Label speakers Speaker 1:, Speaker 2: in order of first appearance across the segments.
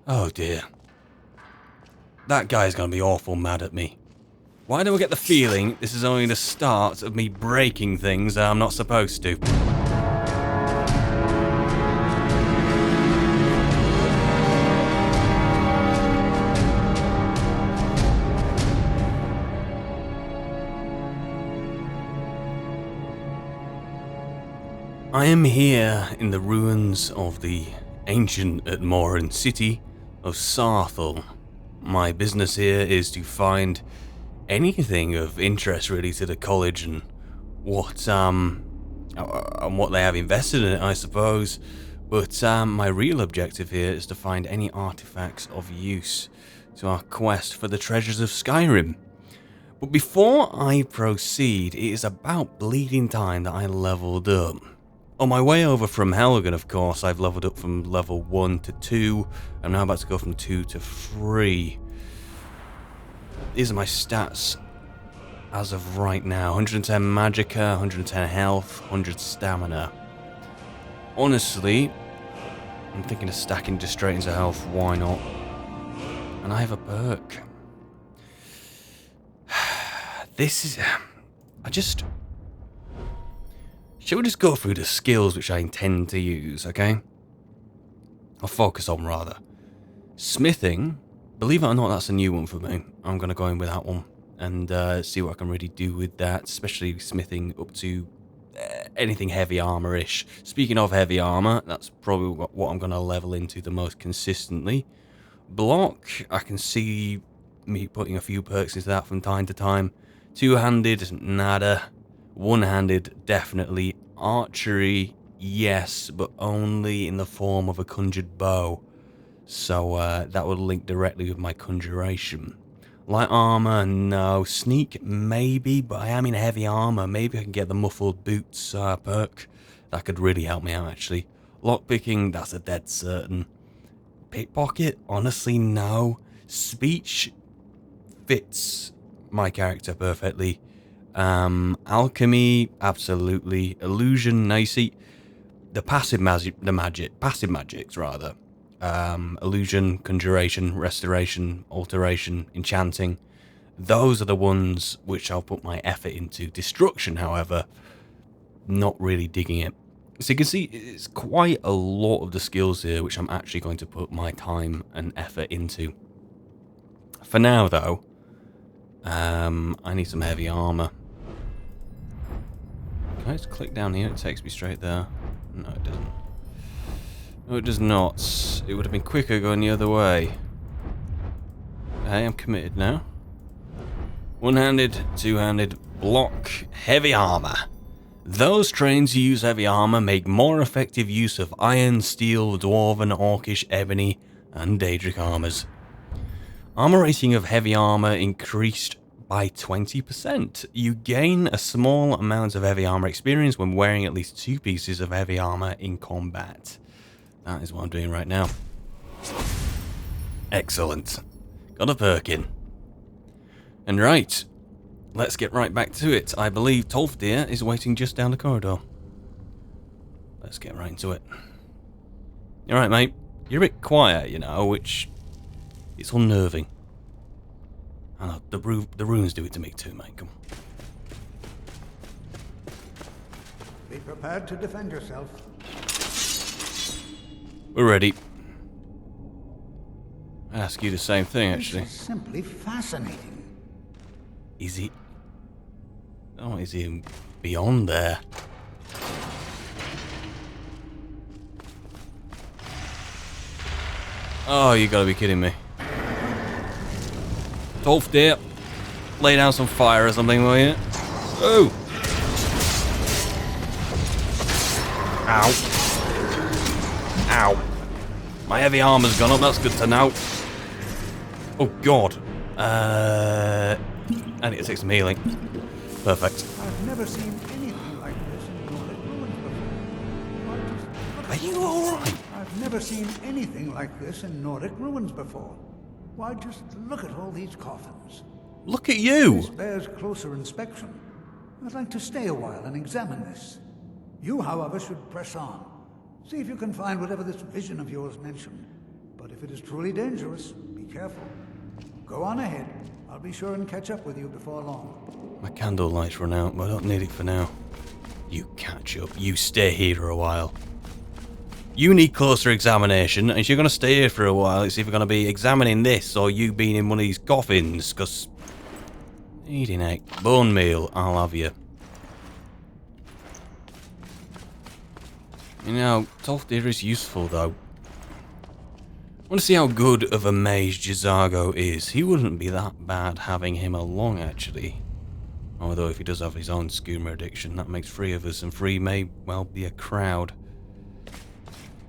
Speaker 1: Oh dear. That guy's gonna be awful mad at me. Why do I get the feeling this is only the start of me breaking things that I'm not supposed to? I am here in the ruins of the ancient and modern city of Sarthal. My business here is to find anything of interest really to the college and what they have invested in it, I suppose. But my real objective here is to find any artifacts of use to our quest for the Treasures of Skyrim. But before I proceed, it is about bleeding time that I leveled up. On my way over from Helgen, of course, I've leveled up from level 1 to 2. I'm now about to go from 2 to 3. These are my stats as of right now. 110 magicka, 110 health, 100 stamina. Honestly, I'm thinking of stacking just straight into health. Why not? And I have a perk. This is... Shall we just go through the skills which I intend to use, okay? I'll focus on, rather. Smithing, believe it or not, that's a new one for me. I'm going to go in with that one and see what I can really do with that, especially smithing up to anything heavy armor-ish. Speaking of heavy armor, that's probably what I'm going to level into the most consistently. Block, I can see me putting a few perks into that from time to time. Two-handed, nada. One-handed, definitely. Archery, yes, but only in the form of a conjured bow. So that would link directly with my conjuration. Light armor, no. Sneak, maybe, but I am in heavy armor. Maybe I can get the muffled boots perk. That could really help me out, actually. Lockpicking, that's a dead certain. Pickpocket, honestly, no. Speech fits my character perfectly. Alchemy, absolutely. Illusion, nicey. The passive magics rather. Illusion, conjuration, restoration, alteration, enchanting. Those are the ones which I'll put my effort into. Destruction, however, not really digging it. So you can see it's quite a lot of the skills here which I'm actually going to put my time and effort into. For now, though, I need some heavy armor. Can I just click down here? It takes me straight there. No, it doesn't. No, it does not. It would have been quicker going the other way. Hey, I'm committed now. One-handed, two-handed, block, heavy armor. Those trained to use heavy armor make more effective use of iron, steel, dwarven, orcish, ebony, and daedric armors. Armor rating of heavy armor increased by 20%. You gain a small amount of heavy armor experience when wearing at least 2 pieces of heavy armor in combat. That is what I'm doing right now. Excellent. Got a perk in. And right, let's get right back to it. I believe Tolfdir is waiting just down the corridor. Let's get right into it. Alright, mate. You're a bit quiet, you know, which is unnerving. I know, the runes do it to me too, mate. Come on.
Speaker 2: Be prepared to defend yourself.
Speaker 1: We're ready. I ask you the same thing, actually.
Speaker 2: This is simply fascinating.
Speaker 1: Is he... Oh, is he beyond there? Oh, you gotta be kidding me. Tolfdir, lay down some fire or something, will you? Oh! Ow. Ow. My heavy armor's gone up, that's good to know. Oh god. I need to take some healing. Perfect.
Speaker 2: I've never seen anything like this in Nordic ruins before.
Speaker 1: Are you alright?
Speaker 2: I've never seen anything like this in Nordic ruins before. Why, just look at all these coffins.
Speaker 1: Look at you!
Speaker 2: This bears closer inspection. I'd like to stay a while and examine this. You, however, should press on. See if you can find whatever this vision of yours mentioned. But if it is truly dangerous, be careful. Go on ahead. I'll be sure and catch up with you before long.
Speaker 1: My candle light's run out, but I don't need it for now. You catch up. You stay here for a while. You need closer examination, and if you're going to stay here for a while, it's either going to be examining this or you being in one of these coffins, because... Eating egg. Bone meal, I'll have you. You know, Tolfdir is useful, though. I want to see how good of a mage Jazago is. He wouldn't be that bad having him along, actually. Although if he does have his own skooma addiction, that makes 3 of us, and 3 may well be a crowd.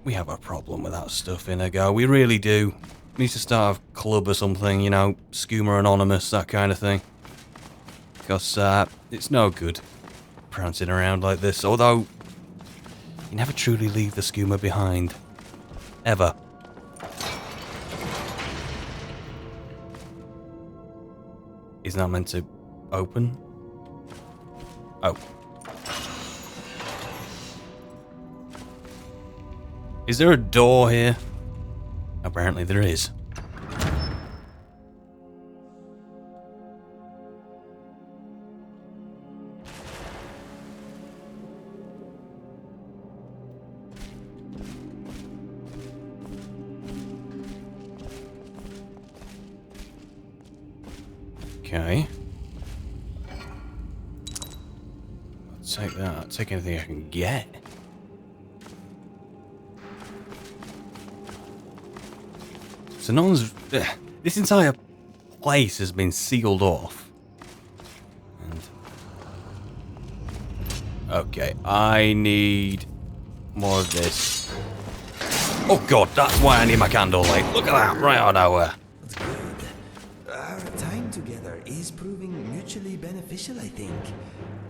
Speaker 1: We have a problem with that stuff, Inigo. We really do. We need to start a club or something, you know, Skooma Anonymous, that kind of thing. Because it's no good prancing around like this. Although, you never truly leave the skooma behind. Ever. Isn't that meant to open? Oh. Is there a door here? Apparently there is. Okay. I'll take that. I'll take anything I can get. So no one's... this entire place has been sealed off. And... okay, I need more of this. Oh god, that's why I need my candle light. Look at that, right on our...
Speaker 3: That's good. Our time together is proving mutually beneficial, I think.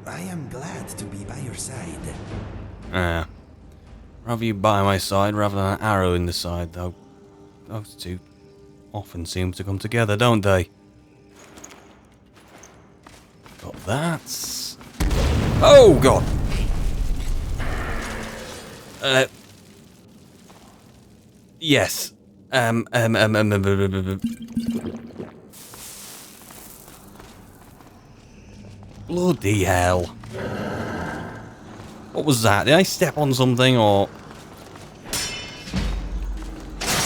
Speaker 3: I am glad to be by your side.
Speaker 1: Rather you by my side rather than an arrow in the side, though. Those two often seem to come together, don't they? Got that. Oh, God! Yes. Bloody hell. What was that? Did I step on something, or...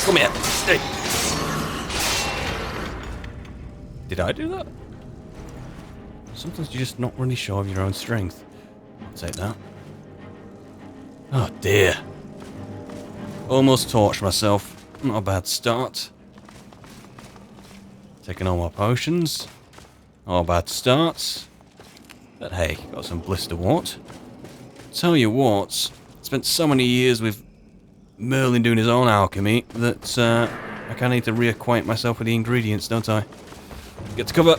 Speaker 1: come here. Hey. Did I do that? Sometimes you're just not really sure of your own strength. I'll take that. Oh dear. Almost torched myself. Not a bad start. Taking all my potions. Not a bad start. But hey, got some blister wart. Tell you what, spent so many years with Merlin doing his own alchemy that I kind of need to reacquaint myself with the ingredients, don't I? Get to cover.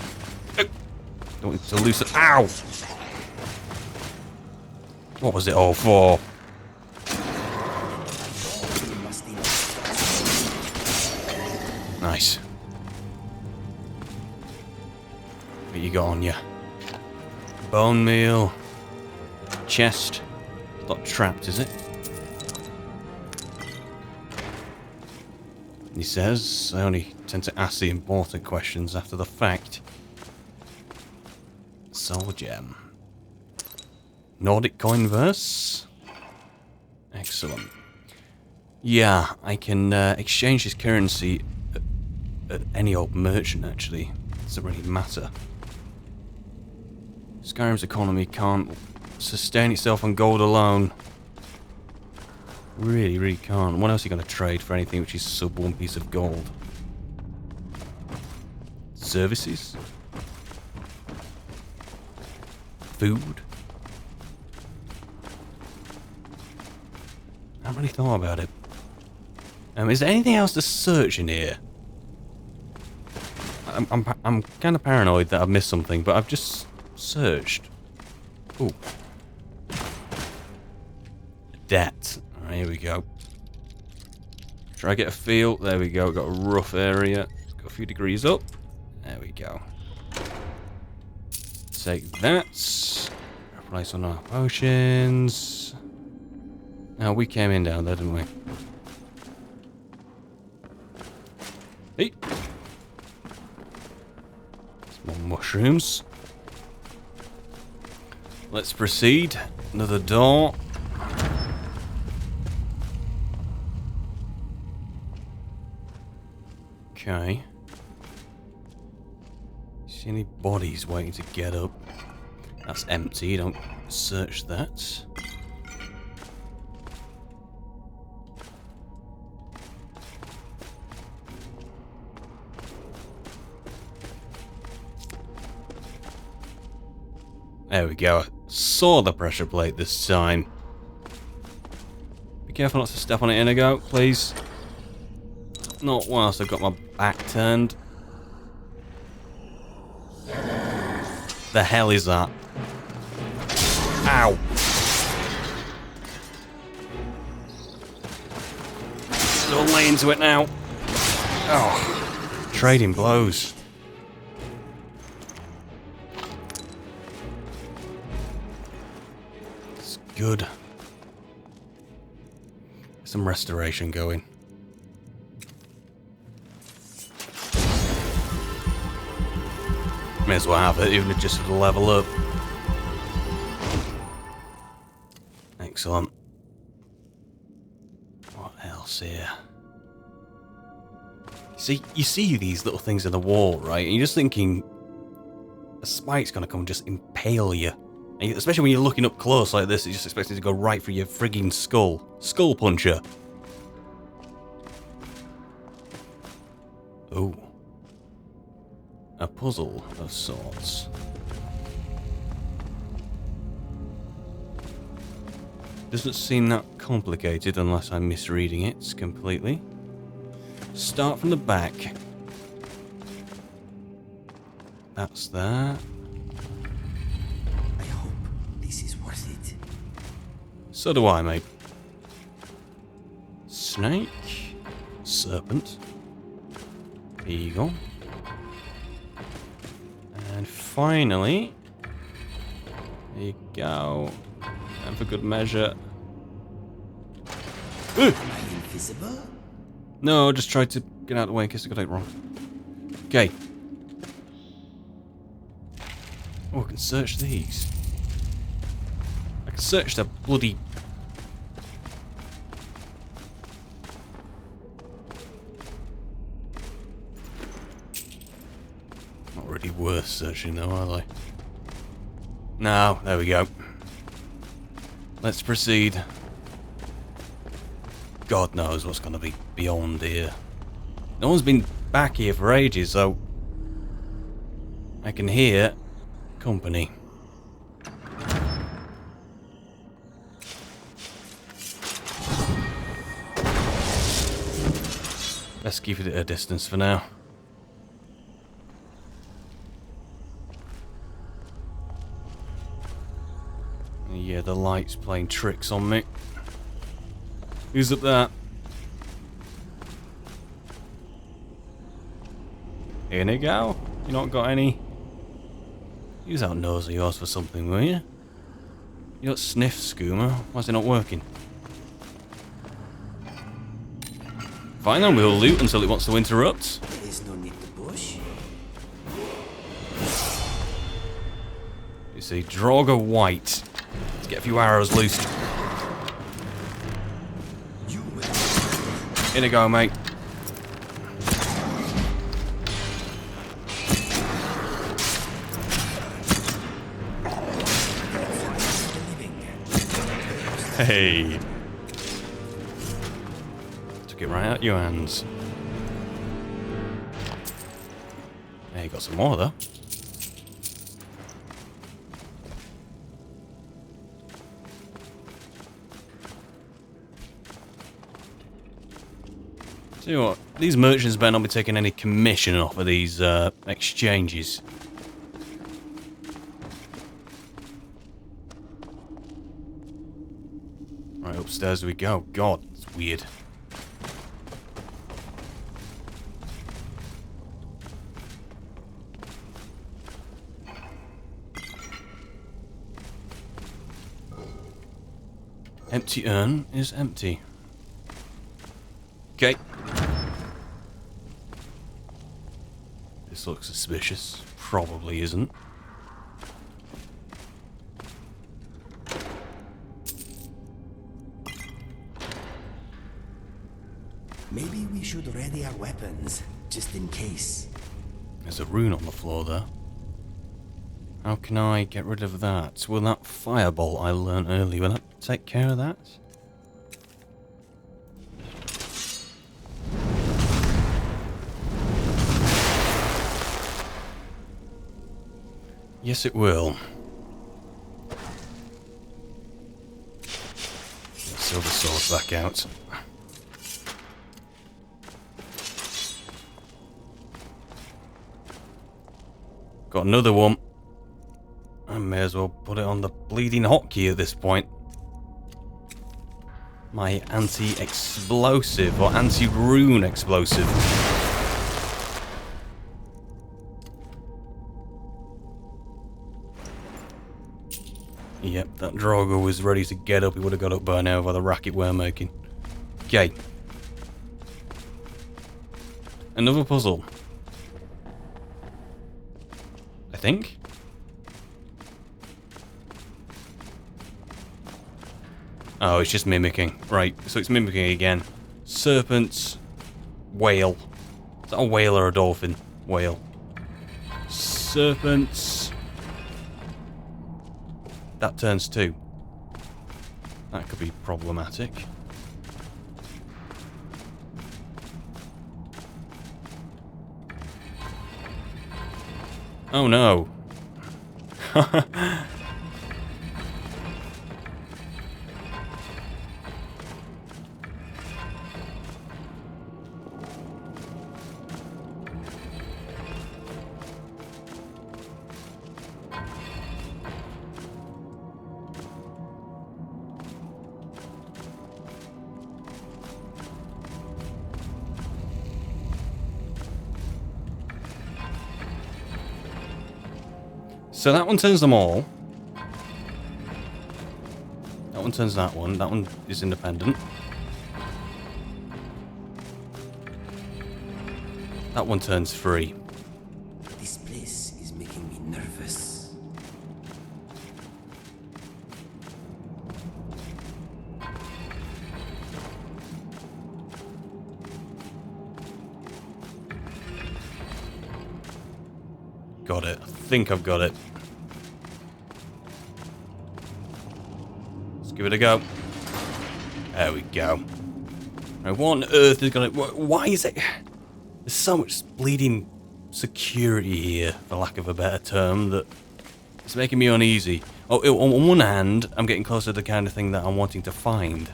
Speaker 1: Don't need to loosen. Ow! What was it all for? Nice. What you got on you? Bone meal. Chest. Not trapped, is it? He says, I only tend to ask the important questions after the fact. Soul gem. Nordic coin verse. Excellent. Yeah, I can exchange this currency at any old merchant, actually. It doesn't really matter. Skyrim's economy can't sustain itself on gold alone. Really can't. What else are you going to trade for anything which is sub 1 piece of gold? Services? Food? I haven't really thought about it. Is there anything else to search in here? I'm kind of paranoid that I've missed something, but I've just searched. Ooh. Debt. Alright, here we go. Try to get a feel. There we go. Got a rough area. Got a few degrees up. There we go. Take that. Place on our potions. Now we came in down there, didn't we? Hey. Some more mushrooms. Let's proceed. Another door. Okay. See any bodies waiting to get up? That's empty. Don't search that. There we go. Saw the pressure plate this time. Be careful not to step on it, Inigo, please. Not whilst I've got my back turned. The hell is that? Ow! Don't lay into it now. Oh, trading blows. It's good. Some restoration going. May as well have it, even just to level up. Excellent. What else here? See, you see these little things in the wall, right? And you're just thinking, a spike's gonna come and just impale you. And especially when you're looking up close like this, you just expect it to go right for your frigging skull. Skull puncher. Ooh. A puzzle of sorts. Doesn't seem that complicated unless I'm misreading it completely. Start from the back. That's that.
Speaker 3: I hope this is worth it.
Speaker 1: So do I, mate. Snake. Serpent. Eagle. And finally, there you go. And for good measure.
Speaker 3: Am I invisible?
Speaker 1: No, just tried to get out of the way in case I got it wrong. Okay. Oh, I can search these. I can search the bloody... Not really worth searching though, are they? No, there we go. Let's proceed. God knows what's going to be beyond here. No one's been back here for ages, so I can hear company. Let's keep it at a distance for now. Yeah, the light's playing tricks on me. Who's up there? Inigo? You not got any? Use that nose of yours for something, will you? You don't sniff, Skooma. Why's it not working? Fine then, we'll loot until it wants to interrupt.
Speaker 3: There is no need to push.
Speaker 1: You see, Draugr White. Let's get a few arrows loose. In you go, mate. Hey. Took it right out your hands. Hey, you got some more though. Tell you what, these merchants better not be taking any commission off of these exchanges. Right, upstairs we go. God, it's weird. Empty urn is empty. Okay. This looks suspicious. Probably isn't.
Speaker 3: Maybe we should ready our weapons, just in case.
Speaker 1: There's a rune on the floor there. How can I get rid of that? Will that firebolt I learned earlier, will that take care of that? Yes, it will. Silver sword back out. Got another one. I may as well put it on the bleeding hotkey at this point. My anti-explosive or anti-rune explosive. Yep, that Draugr was ready to get up. He would have got up by now by the racket we're making. Okay. Another puzzle. I think. Oh, it's just mimicking. Right, so it's mimicking again. Serpents. Whale. Is that a whale or a dolphin? Whale. Serpents. That turns 2. That could be problematic. Oh no. So that one turns them all. That one turns that one. That one is independent. That one turns 3.
Speaker 3: This place is making me nervous.
Speaker 1: Got it. I think I've got it. Let's give it a go. There we go. Now, what on earth is gonna... Why is it... There's so much bleeding security here, for lack of a better term, that it's making me uneasy. Oh, on one hand, I'm getting closer to the kind of thing that I'm wanting to find.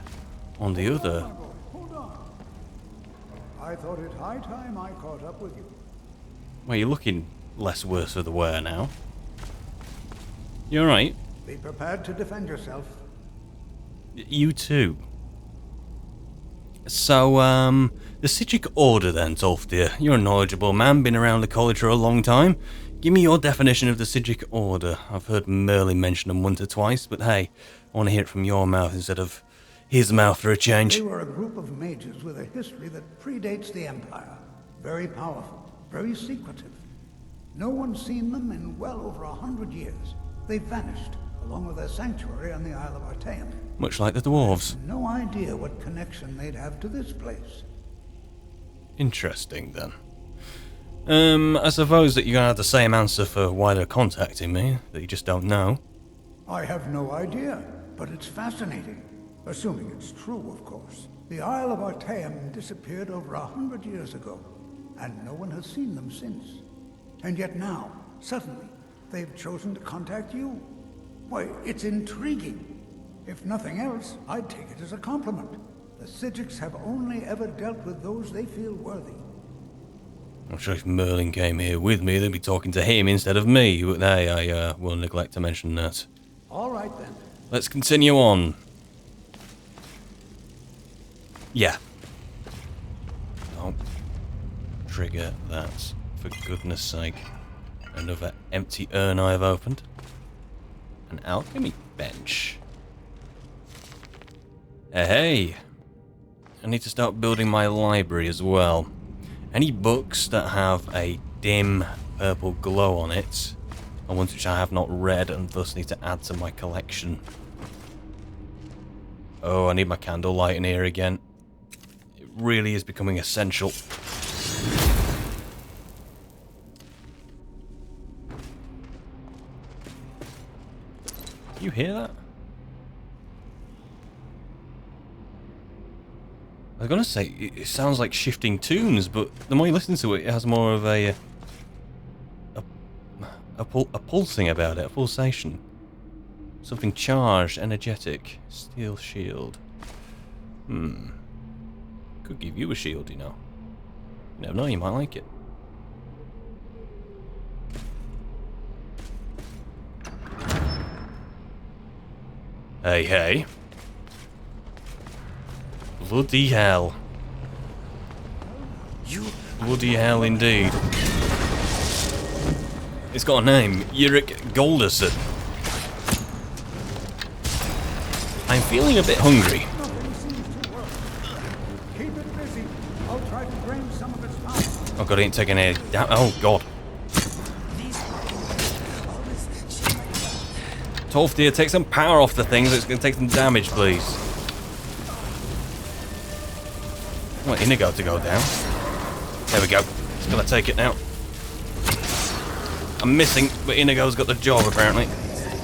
Speaker 1: On the other...
Speaker 2: Hold on. I thought it high time I caught up with you.
Speaker 1: Well, you're looking less worse for the wear now. You alright?
Speaker 2: Be prepared to defend yourself.
Speaker 1: You too. So, the Sigic Order then, Tolfdir. You're a knowledgeable man, been around the college for a long time. Give me your definition of the Sigic Order. I've heard Merlin mention them once or twice, but hey, I want to hear it from your mouth instead of his mouth for a change.
Speaker 2: They were a group of mages with a history that predates the Empire. Very powerful, very secretive. No one's seen them in well over 100 years. They vanished, along with their sanctuary on the Isle of Artaeum.
Speaker 1: Much like the dwarves.
Speaker 2: No idea what connection they'd have to this place.
Speaker 1: Interesting, then. I suppose that you're gonna have the same answer for why they're contacting me, that you just don't know.
Speaker 2: I have no idea, but it's fascinating. Assuming it's true, of course. The Isle of Artaeum disappeared over 100 years ago, and no one has seen them since. And yet now, suddenly, they've chosen to contact you. Why, it's intriguing. If nothing else, I'd take it as a compliment. The Sigics have only ever dealt with those they feel worthy.
Speaker 1: I'm sure if Merlin came here with me, they'd be talking to him instead of me, but hey, I will neglect to mention that.
Speaker 2: All right, then.
Speaker 1: Let's continue on. Yeah. Don't trigger that, for goodness sake. Another empty urn I have opened. An alchemy bench. Hey, I need to start building my library as well. Any books that have a dim purple glow on it, and ones which I have not read and thus need to add to my collection. Oh, I need my candlelight in here again. It really is becoming essential. You hear that? I was gonna say, it sounds like shifting tunes, but the more you listen to it, it has more of a pulsing about it, a pulsation. Something charged, energetic. Steel shield. Could give you a shield, you know. You never know, you might like it. Hey, hey. Bloody hell. Bloody hell indeed. It's got a name, Yurik Golderson. I'm feeling a bit hungry.
Speaker 2: Keep it busy. I'll try to drain some of its power.
Speaker 1: Oh god, I ain't taking any down. Oh god. 12 dear, take some power off the things. It's going to take some damage, please. I want Inigo to go down. There we go. It's going to take it now. I'm missing, but Inigo's got the job apparently.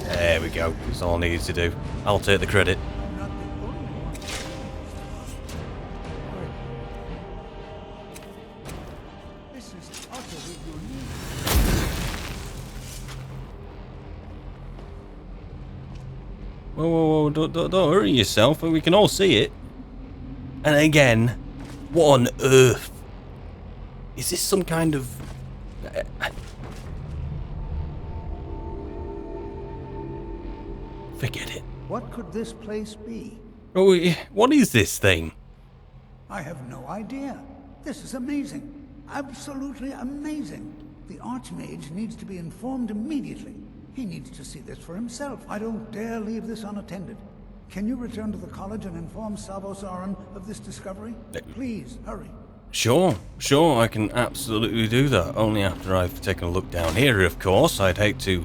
Speaker 1: There we go. That's all I needed to do. I'll take the credit.
Speaker 2: This is utterly unique.
Speaker 1: Whoa, whoa, whoa, don't hurry yourself, we can all see it. And again, what on earth? Is this some kind of... Forget it.
Speaker 2: What could this place be?
Speaker 1: Oh, what is this thing?
Speaker 2: I have no idea. This is amazing. Absolutely amazing. The Archmage needs to be informed immediately. He needs to see this for himself. I don't dare leave this unattended. Can you return to the college and inform Savos Aran of this discovery? Please, hurry.
Speaker 1: Sure, I can absolutely do that. Only after I've taken a look down here, of course. I'd hate to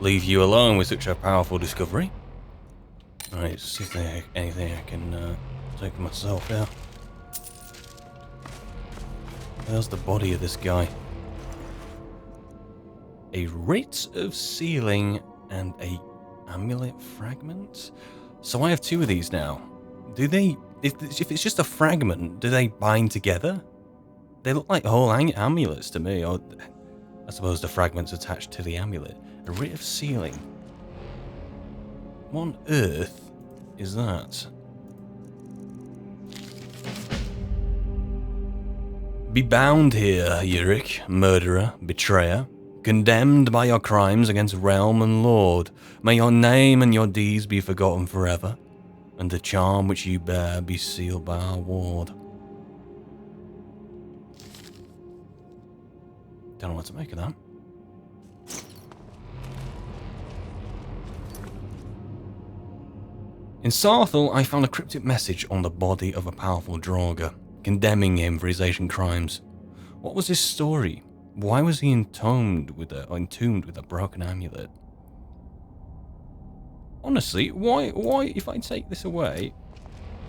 Speaker 1: leave you alone with such a powerful discovery. Alright, see if there's anything I can take myself out. There's the body of this guy. A writ of sealing and a amulet fragment? So I have two of these now. Do they, if it's just a fragment, do they bind together? They look like whole amulets to me, or I suppose the fragment's attached to the amulet. A writ of sealing. What on earth is that? Be bound here, Yurik, murderer, betrayer, condemned by your crimes against realm and lord. May your name and your deeds be forgotten forever, and the charm which you bear be sealed by our ward. Don't know what to make of that. In Sarthal, I found a cryptic message on the body of a powerful Draugr, condemning him for his ancient crimes. What was his story? Why was he entombed with a broken amulet? Honestly, why, if I take this away,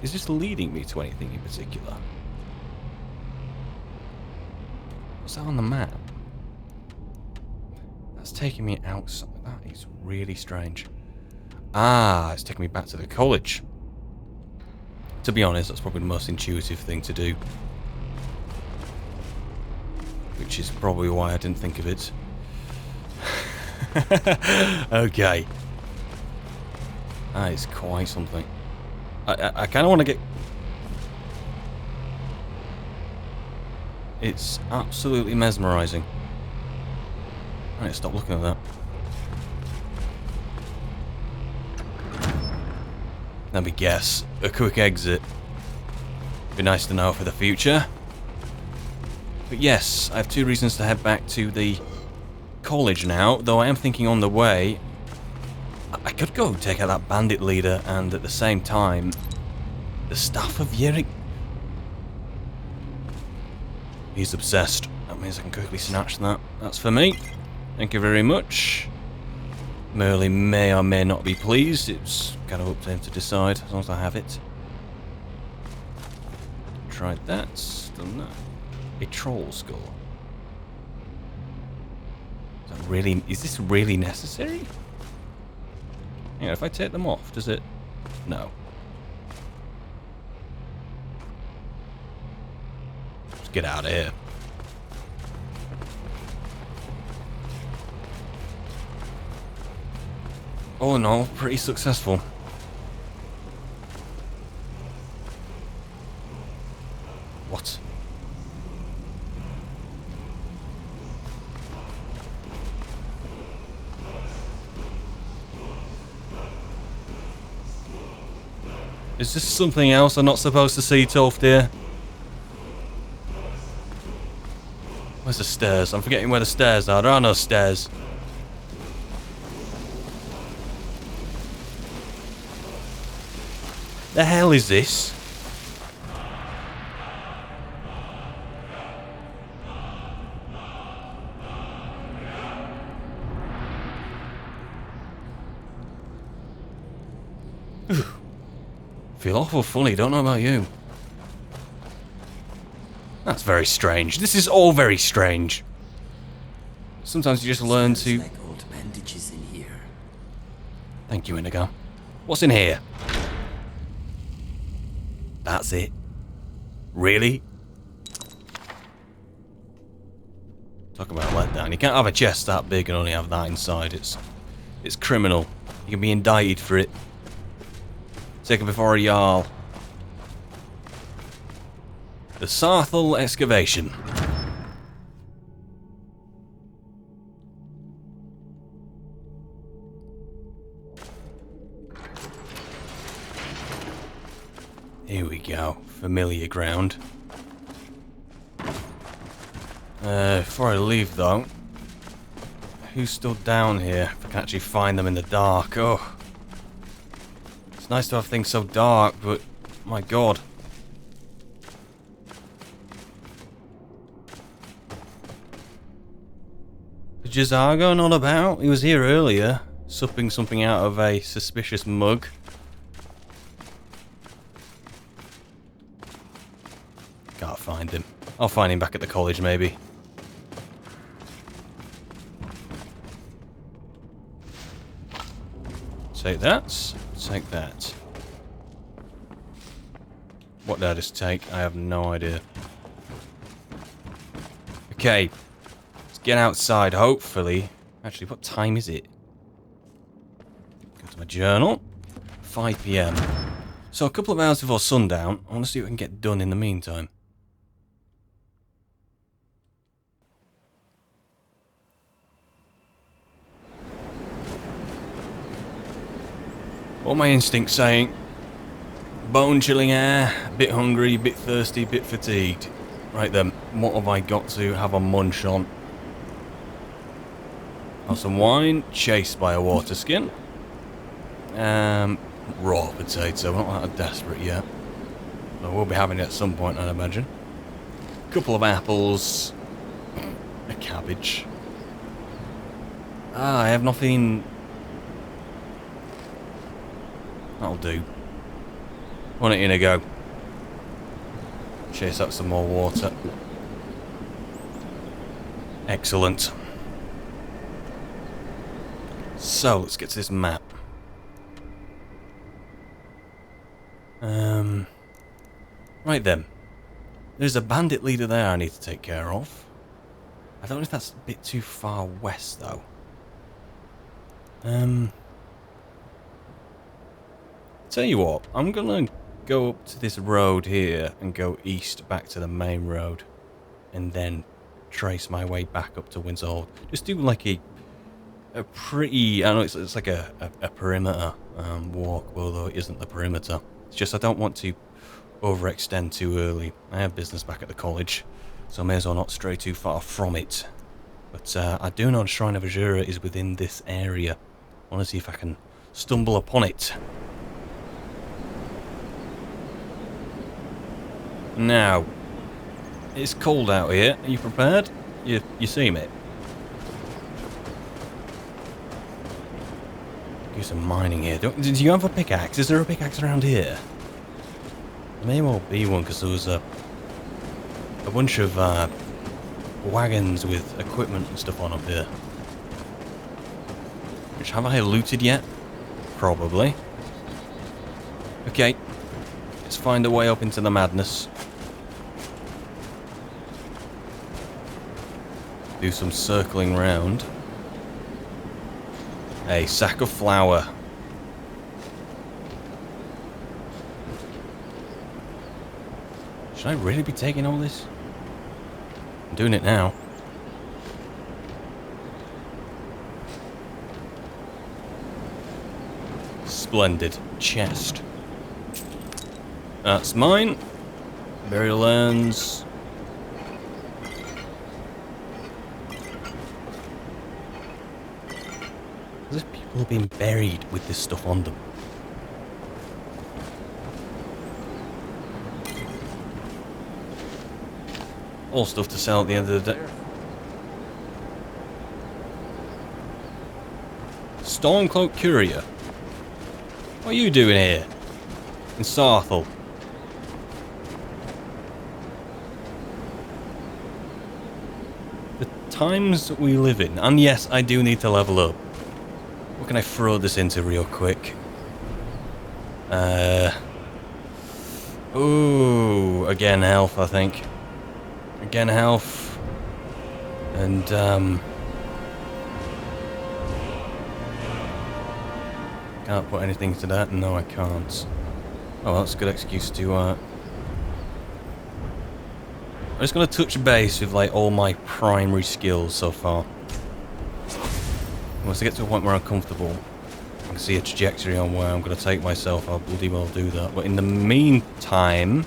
Speaker 1: is this leading me to anything in particular? What's that on the map? That's taking me outside. That is really strange. Ah, it's taking me back to the college. To be honest, that's probably the most intuitive thing to do. Which is probably why I didn't think of it. Okay. That is quite something. I kind of want to get... It's absolutely mesmerizing. Right, stop looking at that. Let me guess. A quick exit. Be nice to know for the future. But yes, I have two reasons to head back to the college now, though I am thinking on the way, I could go take out that bandit leader and at the same time, the staff of Yurik. He's obsessed. That means I can quickly snatch that. That's for me. Thank you very much. Merlin may or may not be pleased. It's kind of up to him to decide, as long as I have it. Tried that. Done that. A troll skull. Is this really necessary? Hang on, if I take them off, does it? No. Let's get out of here. All in all, pretty successful. What? Is this something else I'm not supposed to see, Tolf dear? Where's the stairs? I'm forgetting where the stairs are. There are no stairs. The hell is this? Feel awful funny, don't know about you. That's very strange. This is all very strange. Sometimes you just learn to...
Speaker 3: Like old bandages in here.
Speaker 1: Thank you, Inigo. What's in here? That's it. Really? Talk about letdown. You can't have a chest that big and only have that inside. It's criminal. You can be indicted for it. Taken before a Jarl. The Sarthal excavation. Here we go. Familiar ground. Before I leave though, who stood down here? If I can actually find them in the dark. Oh. It's nice to have things so dark, but my god. Is Jazargo not about? He was here earlier, supping something out of a suspicious mug. Can't find him. I'll find him back at the college, maybe. Take that. Take that. What did I just take? I have no idea. Okay. Let's get outside, hopefully. Actually, what time is it? Go to my journal. 5 PM. So a couple of hours before sundown. I want to see what I can get done in the meantime. What my instinct's saying? Bone chilling air, a bit hungry, a bit thirsty, a bit fatigued. Right then, what have I got to have a munch on? Have some wine, chased by a water skin. Raw potato, I'm not that desperate yet. I will be having it at some point, I'd imagine. A couple of apples. A cabbage. I have nothing... That'll do. On it, Inigo. Chase up some more water. Excellent. So, let's get to this map. Right then. There's a bandit leader there I need to take care of. I don't know if that's a bit too far west, though. Tell you what, I'm gonna go up to this road here and go east back to the main road, and then trace my way back up to Windsor Hall. Just do like a pretty, I know it's like a perimeter walk, although it isn't the perimeter. It's just I don't want to overextend too early. I have business back at the college, so I may as well not stray too far from it. But I do know the Shrine of Azura is within this area. I want to see if I can stumble upon it. Now, It's cold out here. Are you prepared? You see me? Do some mining here. Do you have a pickaxe? Is there a pickaxe around here? There may well be one because there was a bunch of wagons with equipment and stuff on up here. Which have I looted yet? Probably. Okay. Let's find a way up into the madness. Do some circling round. A sack of flour. Should I really be taking all this? I'm doing it now. Splendid. Chest. That's mine. MERLIN'S. There's people have been buried with this stuff on them. All stuff to sell at the end of the day. Stormcloak Courier. What are you doing here? In Sarthal? The times that we live in, and yes, I do need to level up. What can I throw this into real quick? Ooh, again health, I think. Again health. And, can't put anything to that? No, I can't. Oh, that's a good excuse to, I'm just gonna touch base with, like, all my primary skills so far. Once I get to a point where I'm comfortable, I can see a trajectory on where I'm gonna take myself, I'll bloody well do that. But in the meantime...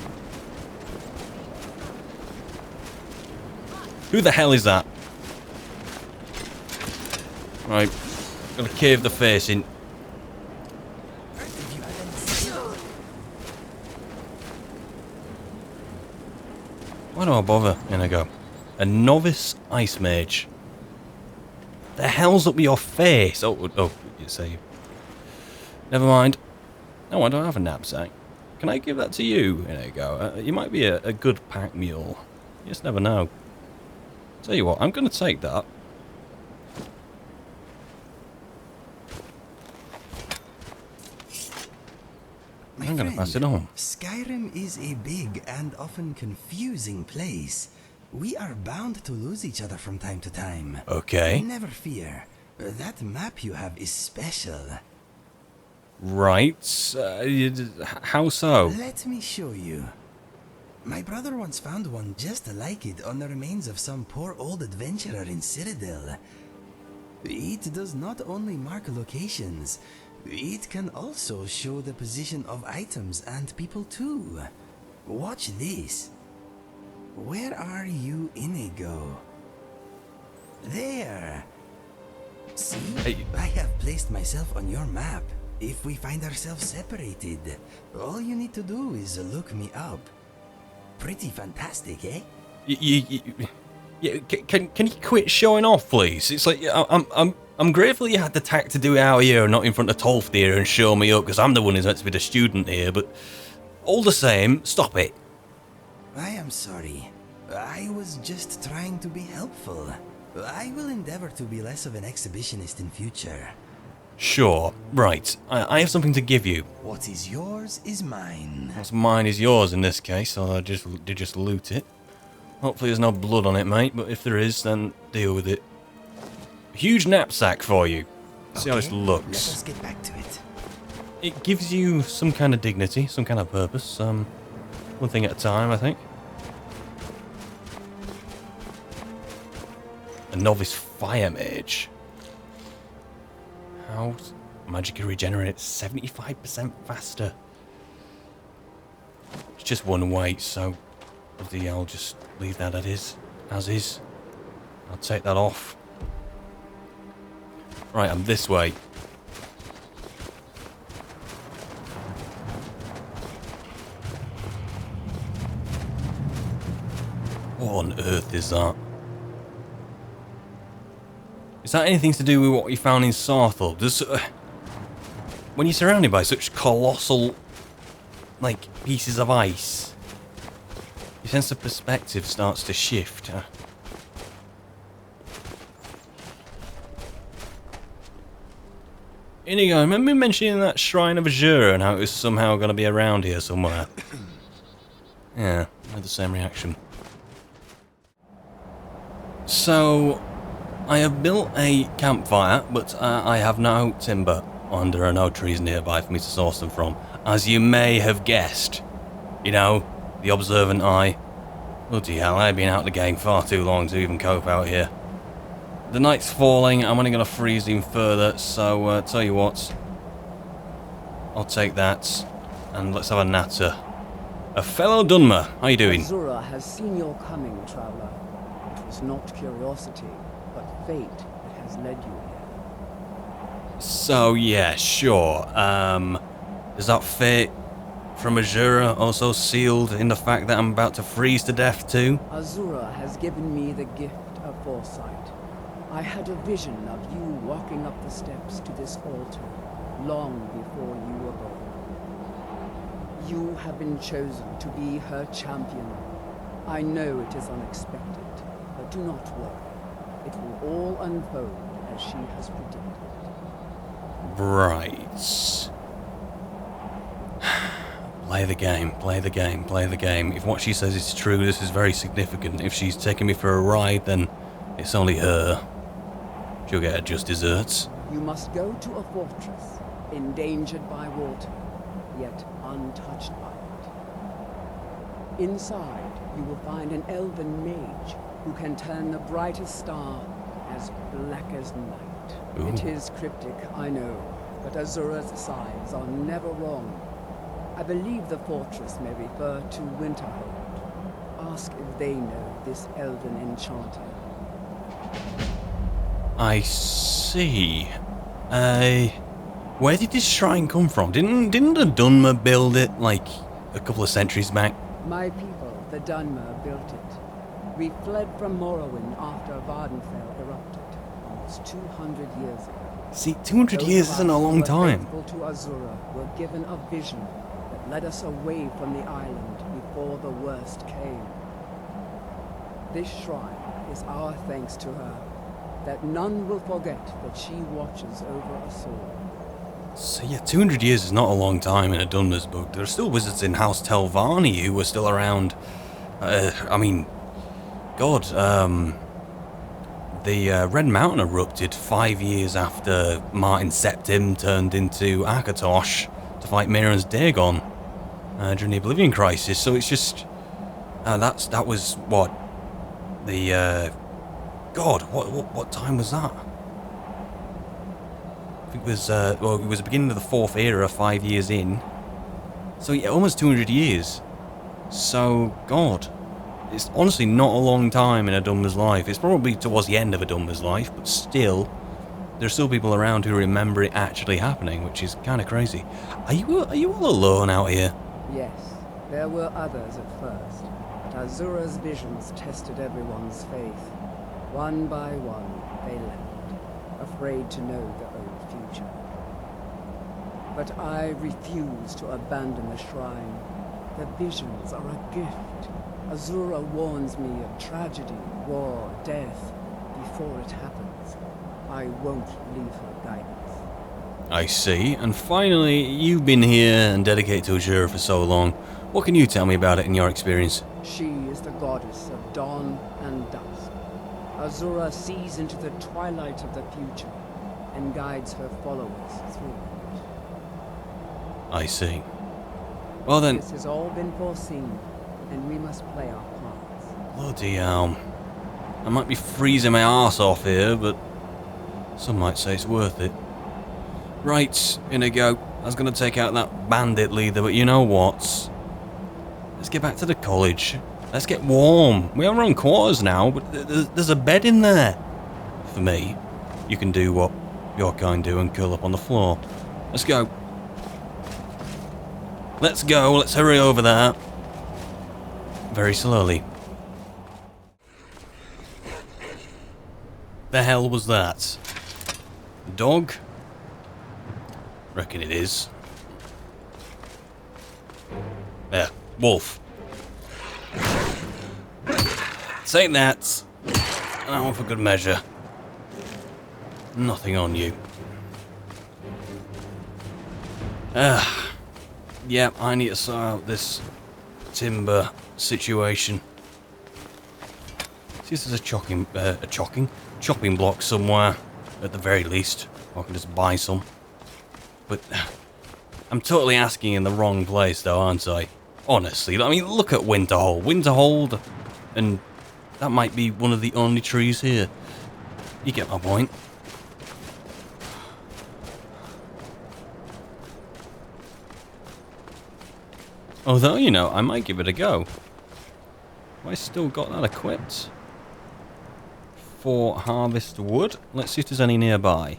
Speaker 1: Who the hell is that? Right, gonna cave the face in. Why do I bother? In I go. A novice ice mage. The hell's up your face? Oh, you say. Never mind. No, I don't have a knapsack. Can I give that to you? There you go. You might be a good pack mule. You just never know. Tell you what, I'm going to take that. I'm going to pass it on.
Speaker 3: Skyrim is a big and often confusing place. We are bound to lose each other from time to time.
Speaker 1: Okay.
Speaker 3: Never fear. That map you have is special.
Speaker 1: Right. How so?
Speaker 3: Let me show you. My brother once found one just like it on the remains of some poor old adventurer in Citadel. It does not only mark locations, it can also show the position of items and people too. Watch this. Where are you, Inigo? There. See?
Speaker 1: Hey.
Speaker 3: I have placed myself on your map. If we find ourselves separated, all you need to do is look me up. Pretty fantastic, eh?
Speaker 1: Yeah, can you quit showing off, please? It's like I'm grateful you had the tact to do it out here and not in front of Tolfdir and show me up because I'm the one who's meant to be the student here. But all the same, stop it.
Speaker 3: I am sorry. I was just trying to be helpful. I will endeavor to be less of an exhibitionist in future.
Speaker 1: Sure, right. I have something to give you.
Speaker 3: What is yours is mine.
Speaker 1: What's mine is yours in this case, so I just loot it. Hopefully there's no blood on it, mate, but if there is, then deal with it. Huge knapsack for you. See how this looks.
Speaker 3: Let us get back to it.
Speaker 1: It gives you some kind of dignity, some kind of purpose. One thing at a time, I think. A novice fire mage. How magic regenerates 75% faster. It's just one weight, so I'll just leave that as is. I'll take that off. Right, I'm this way. What on earth is that? Is that anything to do with what you found in Sarthal? Does, when you're surrounded by such colossal, like, pieces of ice, your sense of perspective starts to shift. Inigo, remember mentioning that Shrine of Azura and how it was somehow going to be around here somewhere? Yeah, I had the same reaction. So, I have built a campfire, but I have no timber, and there are no trees nearby for me to source them from. As you may have guessed. You know, the observant eye. Bloody hell, I've been out of the game far too long to even cope out here. The night's falling, I'm only going to freeze even further, so tell you what. I'll take that, and let's have a natter. A fellow Dunmer, how you doing?
Speaker 4: Azura has seen your coming, traveler. It was not curiosity, but fate that has led you here.
Speaker 1: So, yeah, sure. Is that fate from Azura also sealed in the fact that I'm about to freeze to death too?
Speaker 4: Azura has given me the gift of foresight. I had a vision of you walking up the steps to this altar long before you were born. You have been chosen to be her champion. I know it is unexpected, but do not worry. It will all unfold as she has predicted.
Speaker 1: Right. Play the game, play the game, play the game. If what she says is true, this is very significant. If she's taking me for a ride, then it's only her. She'll get her just desserts.
Speaker 4: You must go to a fortress, endangered by water, yet untouched by it. Inside, you will find an elven mage who can turn the brightest star as black as night.
Speaker 1: Ooh.
Speaker 4: It is cryptic, I know, but Azura's signs are never wrong. I believe the fortress may refer to Winterhold. Ask if they know this elven enchanter.
Speaker 1: I see. Where did this shrine come from? Didn't the Dunmer build it, like, a couple of centuries back?
Speaker 4: My people, the Dunmer, built it. We fled from Morrowind after Vardenfell erupted, almost 200 years ago.
Speaker 1: See, 200 years isn't a long time.
Speaker 4: Those faithful to Azura were given a vision that led us away from the island before the worst came. This shrine is our thanks to her, that none will forget that she watches over us all.
Speaker 1: So yeah, 200 years is not a long time in a Dunmer's book. There are still wizards in House Telvanni who were still around. I mean, God, the Red Mountain erupted 5 years after Martin Septim turned into Akatosh to fight Mehrunes Dagon during the Oblivion Crisis. So it's just that was what the God, what time was that? I think it was well, it was the beginning of the Fourth Era, 5 years in. So yeah, almost 200 years. So God, it's honestly not a long time in a Dunmer's life. It's probably towards the end of a Dunmer's life, but still, there's still people around who remember it actually happening, which is kind of crazy. Are you all alone out here?
Speaker 4: Yes, there were others at first, but Azura's visions tested everyone's faith. One by one, they left, afraid to know the old future. But I refuse to abandon the shrine. The visions are a gift. Azura warns me of tragedy, war, death. Before it happens, I won't leave her guidance.
Speaker 1: I see. And finally, you've been here and dedicated to Azura for so long. What can you tell me about it in your experience?
Speaker 4: She is the goddess of dawn and dusk. Azura sees into the twilight of the future and guides her followers through it.
Speaker 1: I see. Well then,
Speaker 4: This has all been foreseen, and we must play our parts.
Speaker 1: bloody hell. I might be freezing my arse off here, but some might say it's worth it. Right, Inigo. I was going to take out that bandit leader, but you know what? Let's get back to the college. Let's get warm. We have our own quarters now, but there's a bed in there. For me, you can do what your kind do and curl up on the floor. Let's go. Let's go. Let's hurry over there. Very slowly. The hell was that? Dog? Reckon it is. There, wolf. Take that. And I want for good measure. Nothing on you. Yeah, I need to sort out this timber situation. See if there's a chopping block somewhere, at the very least. Or I can just buy some. But I'm totally asking in the wrong place though, aren't I? Honestly, I mean, look at Winterhold. Winterhold, and that might be one of the only trees here. You get my point. Although, you know, I might give it a go. Have I still got that equipped? For harvest wood? Let's see if there's any nearby.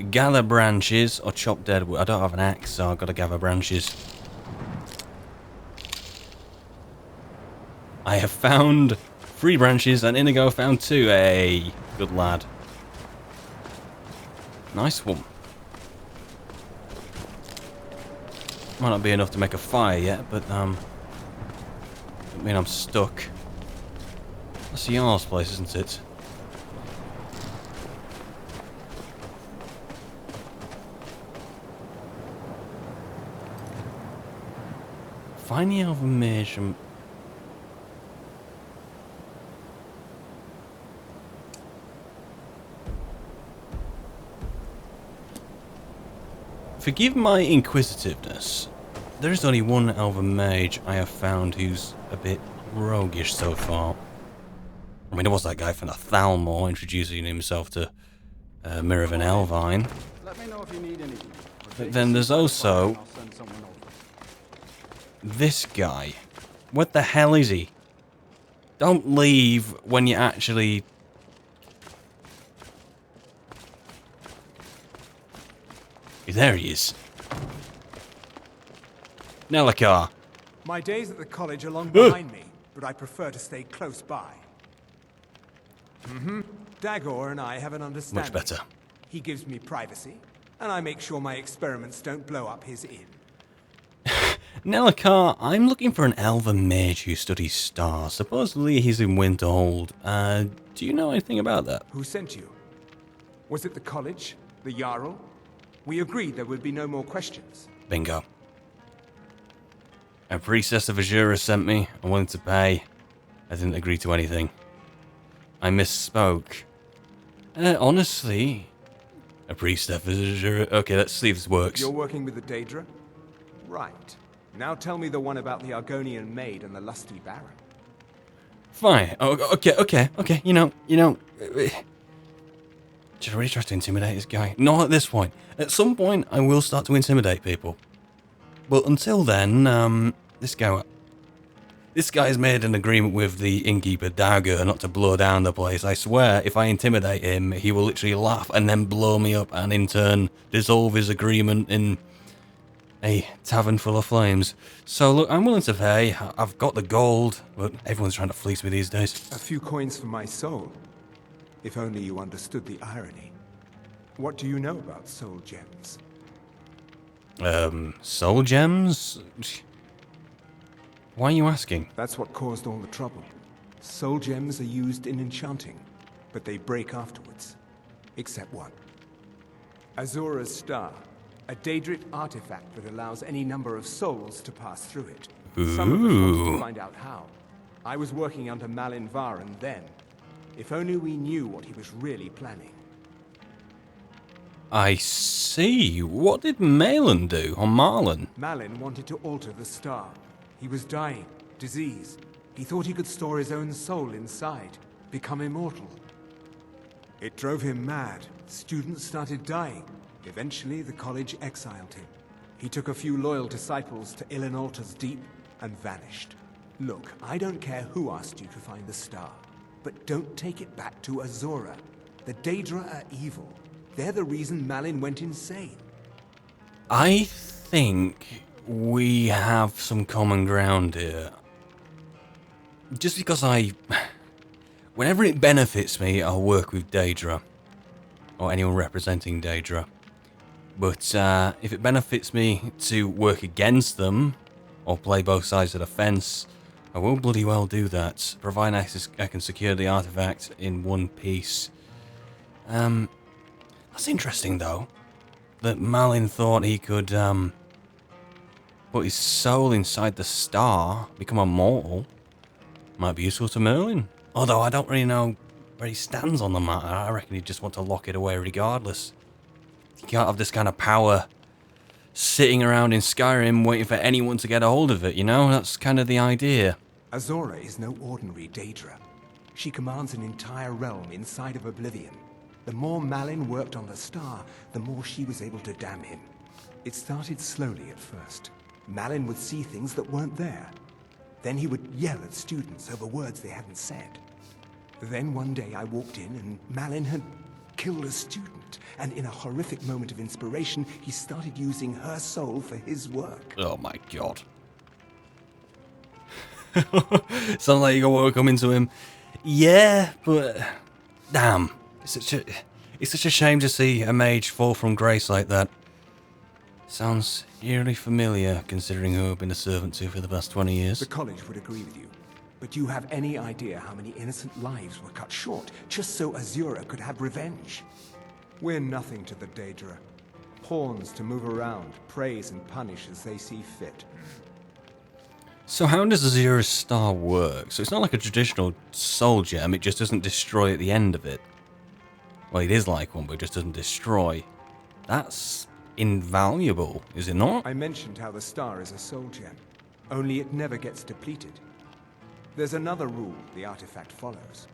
Speaker 1: Gather branches or chop dead wood. I don't have an axe, so I've got to gather branches. I have found 3 branches and Inigo found 2. Hey, good lad. Nice one. Might not be enough to make a fire yet, but don't mean I'm stuck. That's the Jarl's place, isn't it? Find the elven mage and... Forgive my inquisitiveness. There is only one elven mage I have found who's a bit roguish so far. I mean, there was that guy from the Thalmor introducing himself to Miravan Elvine.
Speaker 5: Let me know if you need anything.
Speaker 1: But then there's also this guy. What the hell is he? Don't leave when you actually... There he is. Nelakar.
Speaker 6: My days at the college are long behind me, but I prefer to stay close by. Dagor and I have an understanding.
Speaker 1: Much better.
Speaker 6: He gives me privacy, and I make sure my experiments don't blow up his inn.
Speaker 1: Nelakar, I'm looking for an elven mage who studies stars. Supposedly he's in Winterhold. Do you know anything about that?
Speaker 6: Who sent you? Was it the college? The Jarl? We agreed there would be no more questions.
Speaker 1: Bingo. A priestess of Azura sent me. I wanted to pay. I didn't agree to anything. I misspoke. Honestly, a priestess of Azura... Okay, let's see if this works.
Speaker 6: You're working with the Daedra? Right. Now tell me the one about the Argonian maid and the lusty baron.
Speaker 1: Fine. Oh, okay. You know... Should I really try to intimidate this guy? Not at this point. At some point, I will start to intimidate people. But until then, this guy's made an agreement with the innkeeper Dawnguard not to blow down the place. I swear, if I intimidate him, he will literally laugh and then blow me up and in turn dissolve his agreement in a tavern full of flames. So look, I'm willing to pay. I've got the gold, but everyone's trying to fleece me these days.
Speaker 6: A few coins for my soul. If only you understood the irony. What do you know about soul gems?
Speaker 1: Soul gems? Why are you asking?
Speaker 6: That's what caused all the trouble. Soul gems are used in enchanting, but they break afterwards. Except one. Azura's Star, a Daedric artifact that allows any number of souls to pass through it. Some of us wanted to find out how. I was working under Malin Varen then. If only we knew what he was really planning.
Speaker 1: I see. What did Malin do? Or Marlin?
Speaker 6: Malin wanted to alter the star. He was dying, diseased. He thought he could store his own soul inside, become immortal. It drove him mad. Students started dying. Eventually, the college exiled him. He took a few loyal disciples to Illinalta's Deep and vanished. Look, I don't care who asked you to find the star, but don't take it back to Azura. The Daedra are evil. They're the reason Malin went insane.
Speaker 1: I think we have some common ground here. Just because Whenever it benefits me, I'll work with Daedra. Or anyone representing Daedra. But if it benefits me to work against them, or play both sides of the fence, I will bloody well do that, providing I can secure the artifact in one piece. That's interesting though, that Merlin thought he could put his soul inside the star, become immortal. Might be useful to Merlin. Although I don't really know where he stands on the matter. I reckon he'd just want to lock it away regardless. You can't have this kind of power sitting around in Skyrim waiting for anyone to get a hold of it, you know? That's kind of the idea.
Speaker 6: Azora is no ordinary Daedra. She commands an entire realm inside of Oblivion. The more Malin worked on the star, the more she was able to damn him. It started slowly at first. Malin would see things that weren't there. Then he would yell at students over words they hadn't said. Then one day I walked in and Malin had killed a student, and in a horrific moment of inspiration, he started using her soul for his work.
Speaker 1: Oh my god. Sounds like you got to come into him. Yeah, but damn. It's such a shame to see a mage fall from grace like that. Sounds eerily familiar, considering who I've been a servant to for the past 20 years.
Speaker 6: The college would agree with you. But do you have any idea how many innocent lives were cut short, just so Azura could have revenge? We're nothing to the Daedra. Pawns to move around, praise and punish as they see fit.
Speaker 1: So how does Azura's star work? So it's not like a traditional soul gem, it just doesn't destroy at the end of it. Well, it is like one, but it just doesn't destroy. That's invaluable, is it not?
Speaker 6: I mentioned how the star is a soul gem, only it never gets depleted. There's another rule the artifact follows.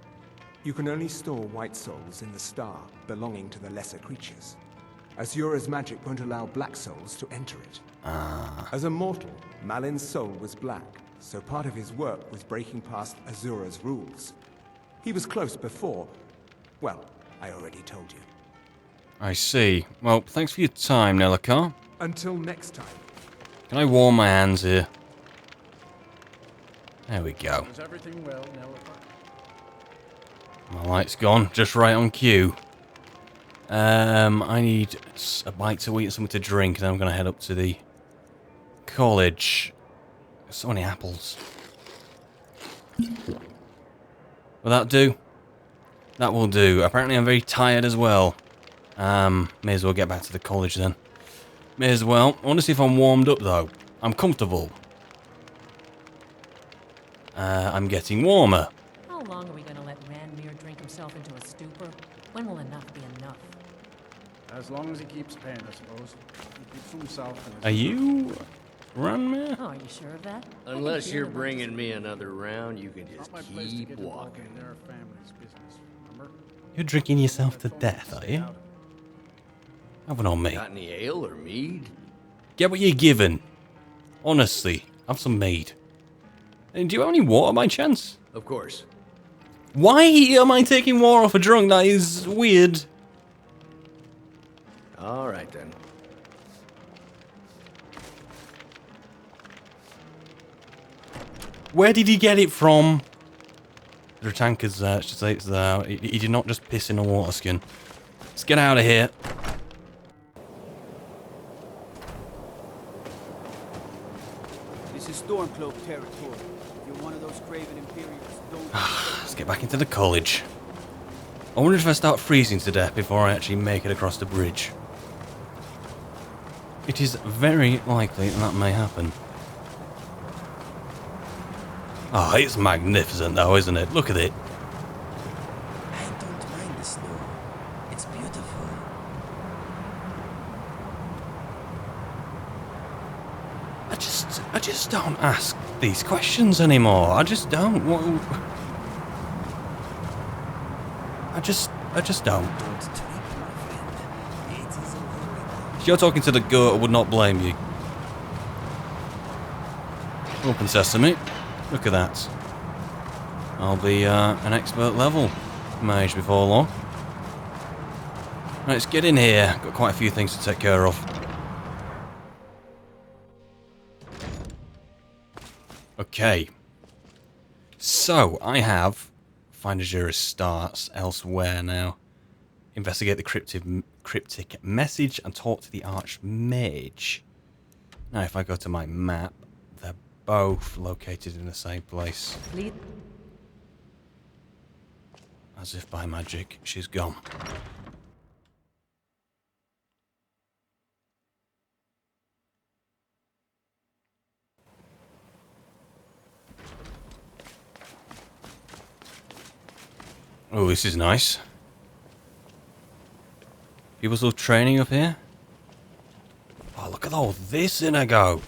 Speaker 6: You can only store white souls in the star, belonging to the lesser creatures. Azura's magic won't allow black souls to enter it. As a mortal, Malin's soul was black, so part of his work was breaking past Azura's rules. He was close before. Well, I already told you.
Speaker 1: I see. Well, thanks for your time, Nellikar.
Speaker 6: Until next time.
Speaker 1: Can I warm my hands here? There we go.
Speaker 5: Is everything well, Nellikar?
Speaker 1: My light's gone, just right on cue. I need a bite to eat and something to drink, and then I'm going to head up to the college. So many apples. Will that do? That will do. Apparently I'm very tired as well. May as well get back to the college then. May as well. I want to see if I'm warmed up though. I'm comfortable. I'm getting warmer.
Speaker 7: How long are we going to let Ranmir drink himself into a stupor? When will enough be enough?
Speaker 5: As long as he keeps paying, I suppose. He keeps himself and his...
Speaker 1: Are you Ranmir?
Speaker 7: Oh, are you sure of that?
Speaker 8: Unless you're bringing me another round, you can
Speaker 5: Not
Speaker 8: just
Speaker 5: my place to
Speaker 8: keep
Speaker 5: get involved
Speaker 8: walking.
Speaker 5: in their family's business. Remember?
Speaker 1: You're drinking yourself to death, are you? Have one on me.
Speaker 8: Got any ale or mead?
Speaker 1: Get what you're given. Honestly, have some mead. And do you have any water by chance?
Speaker 8: Of course.
Speaker 1: Why am I taking water off a drunk? That is weird.
Speaker 8: All right then.
Speaker 1: Where did he get it from? The tanker's there. Should say it's there. He did not just piss in a water skin. Let's get out of here.
Speaker 9: This is Stormcloak territory. If you're one of those craven Imperials, don't...
Speaker 1: Let's get back into the college. I wonder if I start freezing to death before I actually make it across the bridge. It is very likely that may happen. Oh, it's magnificent though, isn't it? Look at it.
Speaker 3: I don't mind the snow. It's beautiful.
Speaker 1: I just don't ask these questions anymore. I just don't. I just don't.
Speaker 3: Don't trip, my friend. It is a lonely...
Speaker 1: If you're talking to the goat, I would not blame you. Open sesame. Look at that. I'll be an expert level mage before long. Right, let's get in here. Got quite a few things to take care of. Okay. So, I have find Azura's starts elsewhere now. Investigate the cryptic message and talk to the Archmage. Now, if I go to my map, they're both located in the same place. As if by magic, she's gone. Oh, this is nice. People still training up here? Oh, look at all this in a go.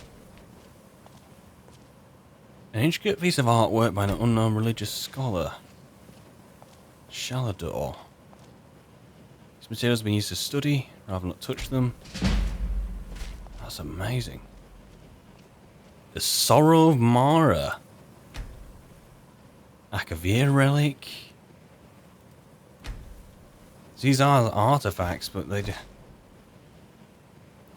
Speaker 1: An intricate piece of artwork by an unknown religious scholar. Shalador. These materials have been used to study, rather than not touch them. That's amazing. The Sorrow of Mara. Akavir relic. These are artifacts, but they...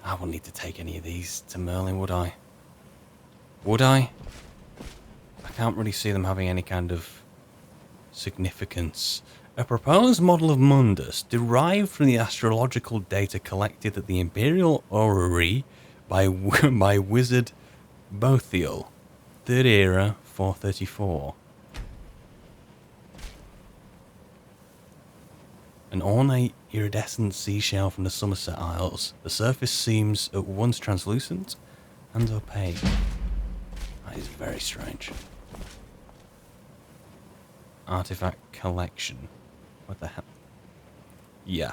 Speaker 1: I wouldn't need to take any of these to Merlin, would I? Would I? I can't really see them having any kind of significance. A proposed model of Mundus derived from the astrological data collected at the Imperial Orrery by wizard Bothiel. 3rd era, 434. An ornate iridescent seashell from the Somerset Isles. The surface seems at once translucent and opaque. That is very strange. Artifact collection. What the hell? Yeah.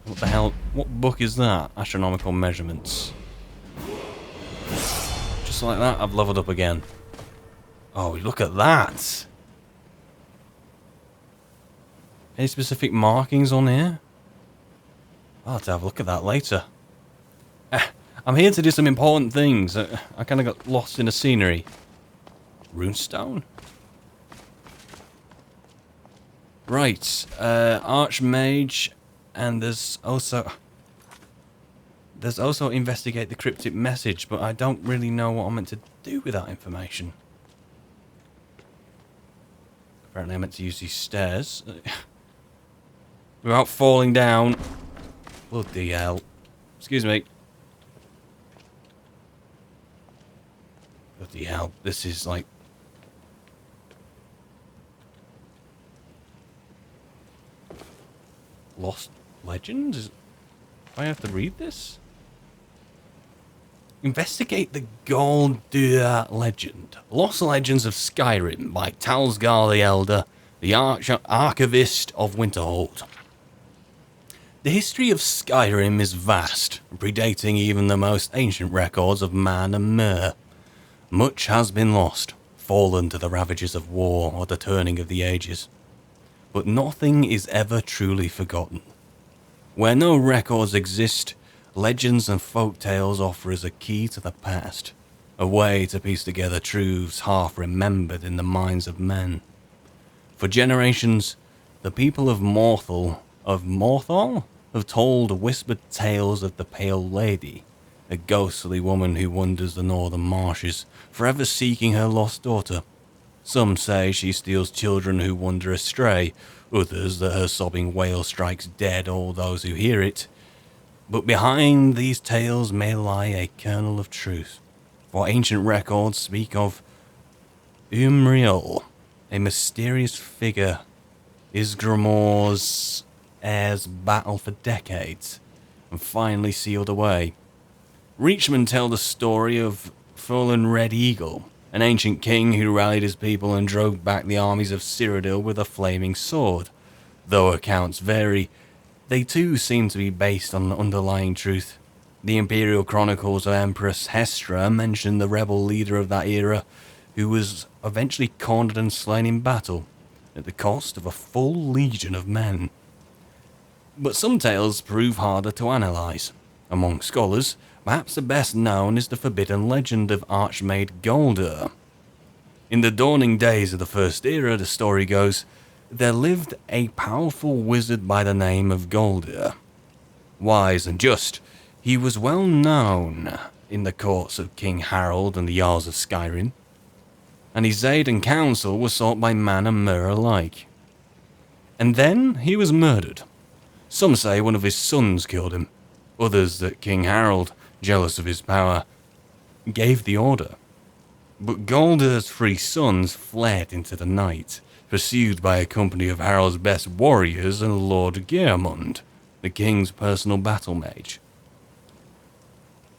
Speaker 1: What the hell? What book is that? Astronomical measurements. Just like that, I've leveled up again. Oh, look at that! Any specific markings on here? I'll have to have a look at that later. I'm here to do some important things. I kind of got lost in the scenery. Runestone? Right. Archmage. And there's also investigate the cryptic message, but I don't really know what I'm meant to do with that information. Apparently I'm meant to use these stairs. Without falling down. Bloody hell. Excuse me. Bloody hell. This is like... Lost Legends? Do I have to read this? Investigate the Guldur legend. Lost Legends of Skyrim by Talsgar the Elder, the Archivist of Winterhold. The history of Skyrim is vast, predating even the most ancient records of man and mer. Much has been lost, fallen to the ravages of war or the turning of the ages. But nothing is ever truly forgotten. Where no records exist, legends and folk tales offer us a key to the past, a way to piece together truths half remembered in the minds of men. For generations, the people of Morthal have told whispered tales of the Pale Lady, a ghostly woman who wanders the northern marshes, forever seeking her lost daughter. Some say she steals children who wander astray, others that her sobbing wail strikes dead all those who hear it. But behind these tales may lie a kernel of truth, for ancient records speak of Umriel, a mysterious figure Isgramor's heirs battled for decades and finally sealed away. Reachmen tell the story of fallen Red Eagle, an ancient king who rallied his people and drove back the armies of Cyrodiil with a flaming sword. Though accounts vary, they too seem to be based on the underlying truth. The Imperial Chronicles of Empress Hestra mention the rebel leader of that era, who was eventually cornered and slain in battle, at the cost of a full legion of men. But some tales prove harder to analyse. Among scholars, perhaps the best known is the forbidden legend of Archmaid Guldur. In the dawning days of the First Era, the story goes, there lived a powerful wizard by the name of Guldur. Wise and just, he was well known in the courts of King Harold and the Jarls of Skyrim, and his aid and counsel were sought by man and mer alike. And then he was murdered. Some say one of his sons killed him. Others that King Harold, jealous of his power, gave the order. But Galdur's 3 sons fled into the night, pursued by a company of Harold's best warriors and Lord Geirmund, the king's personal battle mage.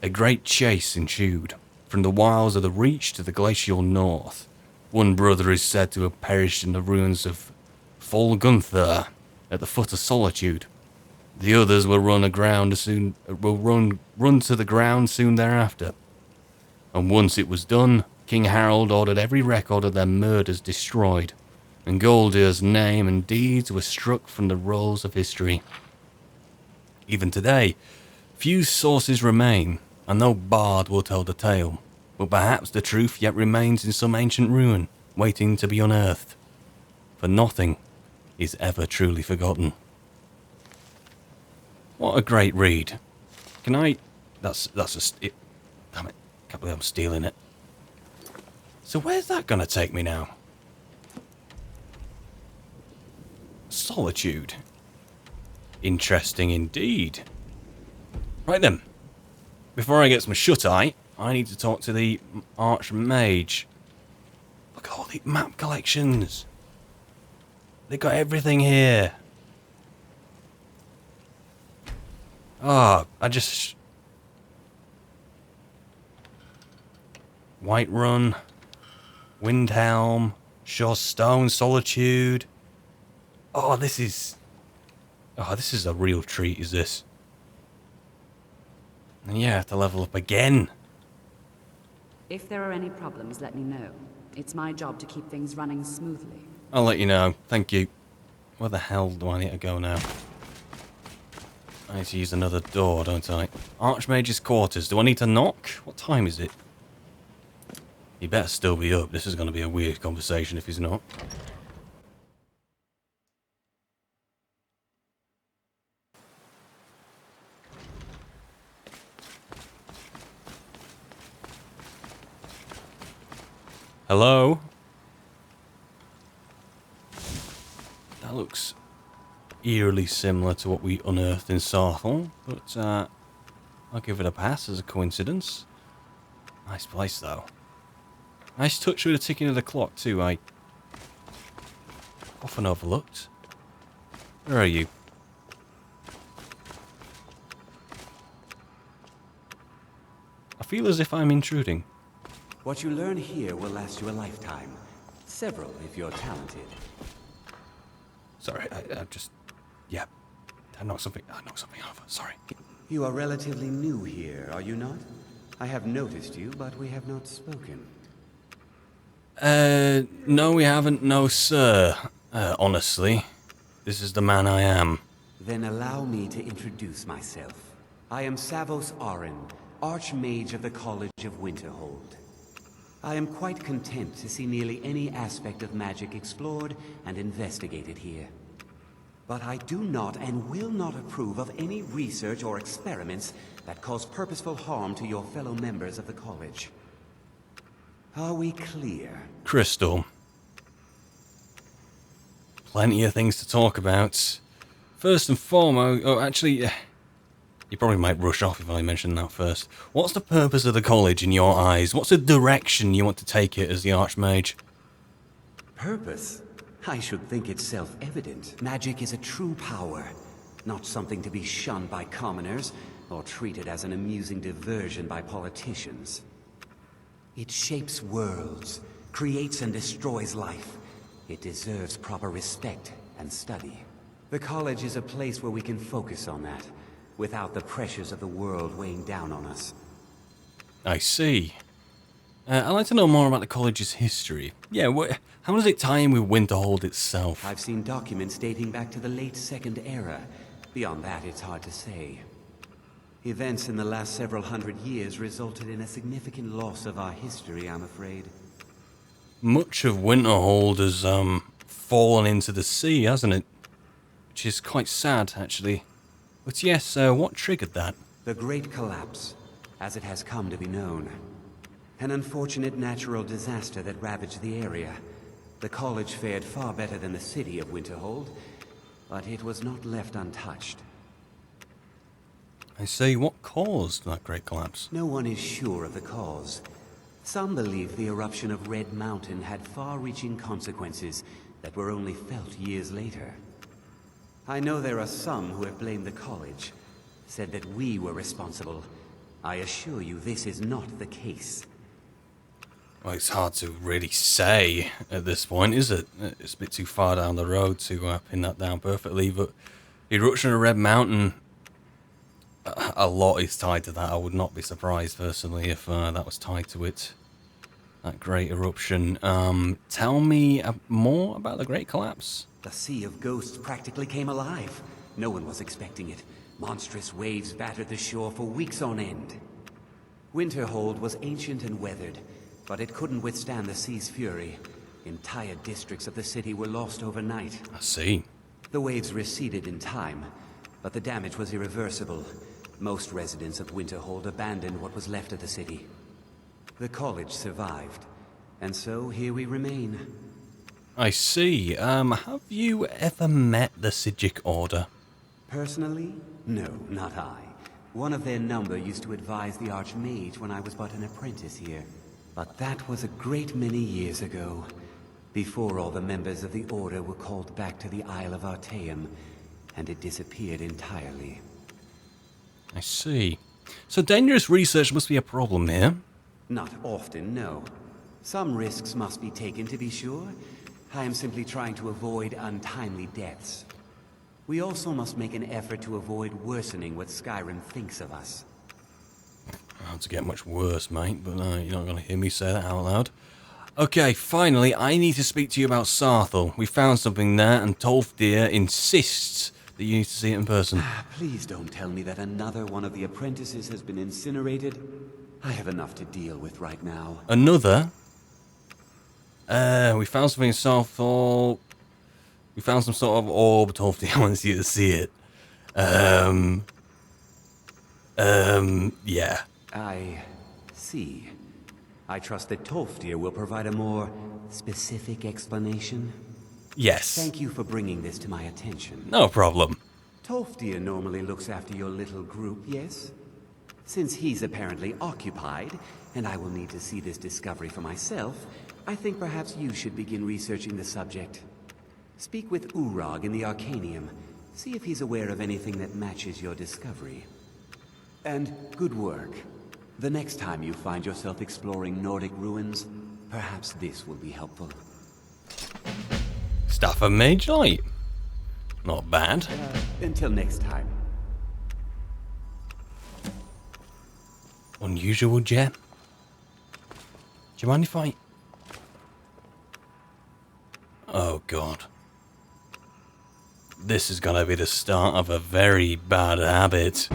Speaker 1: A great chase ensued, from the wilds of the Reach to the glacial north. One brother is said to have perished in the ruins of Fol Gunther at the foot of Solitude. The others will run to the ground soon thereafter. And once it was done, King Harold ordered every record of their murders destroyed, and Galdur's name and deeds were struck from the rolls of history. Even today, few sources remain, and no bard will tell the tale, but perhaps the truth yet remains in some ancient ruin, waiting to be unearthed. For nothing is ever truly forgotten. What a great read. Can I... That's it. Damn it. Can't believe I'm stealing it. So where's that gonna take me now? Solitude. Interesting indeed. Right then. Before I get some shut-eye, I need to talk to the Archmage. Look at all the map collections. They got everything here. Oh, Whiterun, Windhelm, Shorestone, Solitude. Oh, this is a real treat, is this? And yeah, I have to level up again.
Speaker 10: If there are any problems, let me know. It's my job to keep things running smoothly.
Speaker 1: I'll let you know, thank you. Where the hell do I need to go now? I need to use another door, don't I? Archmage's quarters. Do I need to knock? What time is it? He better still be up. This is going to be a weird conversation if he's not. Hello? That looks eerily similar to what we unearthed in Sarthal, but I'll give it a pass as a coincidence. Nice place though. Nice touch with the ticking of the clock too, I often overlooked. Where are you? I feel as if I'm intruding.
Speaker 11: What you learn here will last you a lifetime. Several, if you're talented.
Speaker 1: Sorry, I just... Yeah. I knocked something over. Sorry.
Speaker 11: You are relatively new here, are you not? I have noticed you, but we have not spoken.
Speaker 1: No we haven't, no sir. Honestly. This is the man I am.
Speaker 11: Then allow me to introduce myself. I am Savos Arin, Archmage of the College of Winterhold. I am quite content to see nearly any aspect of magic explored and investigated here. But I do not and will not approve of any research or experiments that cause purposeful harm to your fellow members of the college. Are we clear?
Speaker 1: Crystal. Plenty of things to talk about. First and foremost... Oh, actually... You probably might rush off if I mention that first. What's the purpose of the college in your eyes? What's the direction you want to take it as the Archmage?
Speaker 11: Purpose? I should think it's self-evident. Magic is a true power, not something to be shunned by commoners or treated as an amusing diversion by politicians. It shapes worlds, creates and destroys life. It deserves proper respect and study. The college is a place where we can focus on that, without the pressures of the world weighing down on us.
Speaker 1: I see. I'd like to know more about the college's history. Yeah, how does it tie in with Winterhold itself?
Speaker 11: I've seen documents dating back to the late Second Era. Beyond that, it's hard to say. Events in the last several hundred years resulted in a significant loss of our history, I'm afraid.
Speaker 1: Much of Winterhold has, fallen into the sea, hasn't it? Which is quite sad, actually. But yes, what triggered that?
Speaker 11: The Great Collapse, as it has come to be known. An unfortunate natural disaster that ravaged the area. The college fared far better than the city of Winterhold, but it was not left untouched.
Speaker 1: I see. What caused that great collapse?
Speaker 11: No one is sure of the cause. Some believe the eruption of Red Mountain had far-reaching consequences that were only felt years later. I know there are some who have blamed the college, said that we were responsible. I assure you this is not the case.
Speaker 1: Well, it's hard to really say at this point, is it? It's a bit too far down the road to pin that down perfectly, but the eruption of Red Mountain, a lot is tied to that. I would not be surprised, personally, if that was tied to it. That great eruption. Tell me more about the Great Collapse.
Speaker 11: The Sea of Ghosts practically came alive. No one was expecting it. Monstrous waves battered the shore for weeks on end. Winterhold was ancient and weathered, but it couldn't withstand the sea's fury. Entire districts of the city were lost overnight.
Speaker 1: I see.
Speaker 11: The waves receded in time, but the damage was irreversible. Most residents of Winterhold abandoned what was left of the city. The college survived, and so here we remain.
Speaker 1: I see. Have you ever met the Sijic Order?
Speaker 11: Personally? No, not I. One of their number used to advise the Archmage when I was but an apprentice here. But that was a great many years ago, before all the members of the Order were called back to the Isle of Artaeum, and it disappeared entirely.
Speaker 1: I see. So dangerous research must be a problem here.
Speaker 11: Not often, no. Some risks must be taken, to be sure. I am simply trying to avoid untimely deaths. We also must make an effort to avoid worsening what Skyrim thinks of us.
Speaker 1: Not to get much worse, mate, but you're not going to hear me say that out loud. Okay, finally, I need to speak to you about Sarthal. We found something there, and Tolfdir insists that you need to see it in person.
Speaker 11: Please don't tell me that another one of the apprentices has been incinerated. I have enough to deal with right now.
Speaker 1: Another? We found something in Sarthal. We found some sort of orb. Tolfdir wants you to see it. Yeah.
Speaker 11: I see. I trust that Tolfdir will provide a more specific explanation.
Speaker 1: Yes.
Speaker 11: Thank you for bringing this to my attention.
Speaker 1: No problem.
Speaker 11: Tolfdir normally looks after your little group, yes? Since he's apparently occupied, and I will need to see this discovery for myself, I think perhaps you should begin researching the subject. Speak with Urag in the Arcanium. See if he's aware of anything that matches your discovery. And good work. The next time you find yourself exploring Nordic ruins, perhaps this will be helpful.
Speaker 1: Staff of Mage Light. Not bad.
Speaker 11: Until next time.
Speaker 1: Unusual gem. Do you mind if I... Oh god. This is gonna be the start of a very bad habit.